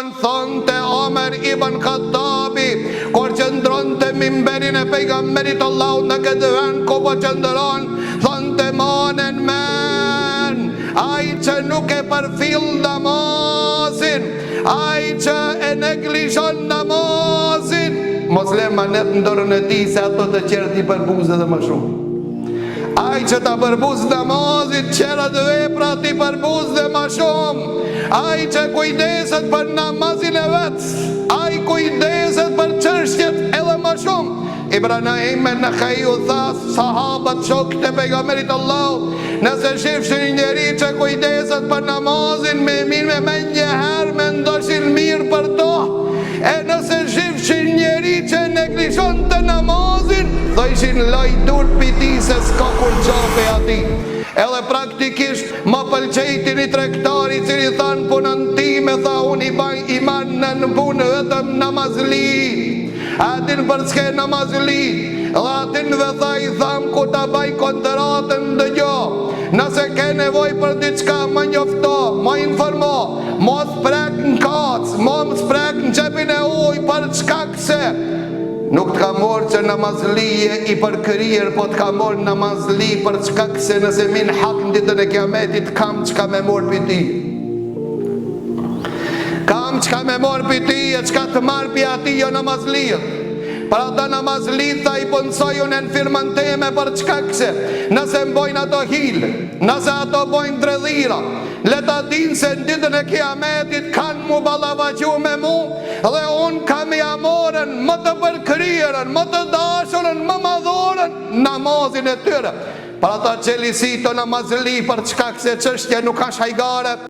Thonte Omer ibn Khattabi kur qëndron të mimberin e pejgamberit Allahut në këtë vend ku po qëndron, thonte monen men, ai që nuk e përfill namazin, ai që e neglizhon namazin, mos le manet në dorën e tij se ato të tjerë t'i përbuzë edhe më shumë. Ai që ta përbuz namazit, qerat dhe vepra t'i përbuz dhe ma shumë. Ai që kujdeset për namazin e vetë, ai kujdeset për çështjet edhe ma shumë. Ibrahim në Khaju tha sahabat shokët e pejgamberit Allahu, nëse shifshin njeri që kujdeset për namazin, me mirë me njëherë me ndoshin mirë për to. E nëse shifshin njeri që neglizhon të namazin, do ishin loj dur piti se s'ka kur qape ati. Edhe praktikisht më pëlqejti një tregtari cili thanë punën time, tha unë i baj iman në punë vetëm namazli. Atin për s'ke namazli, dhe atin dhe tha i thamë ku ta baj kontratën dëgjo. Nëse ke nevoj për diçka më njofto, më informo, mos prek në kacë, mos prek në qepin e uj për çka këse. Nuk t'ka morë që namazlije i përkërir, po t'ka morë namazli për çka këse nëse min hak në ditën e kiametit, kam çka me morë për ti. Kam çka me morë për ti e çka të marë për ati jo namazlijet. Për ata namazlit tha i pënsoj unë në firmën teme për çka këse. Nëse mbojnë ato hilë, nëse ato bojnë dredhira, leta din se në ditën e kiametit kanë mu balavacu me mu, dhe unë kam i amorën, më të përkrierën, më të dashurën, më madhorën namazin e tyre. Për ata qelisi të namazli për çka këse çështje nuk ka shajgare.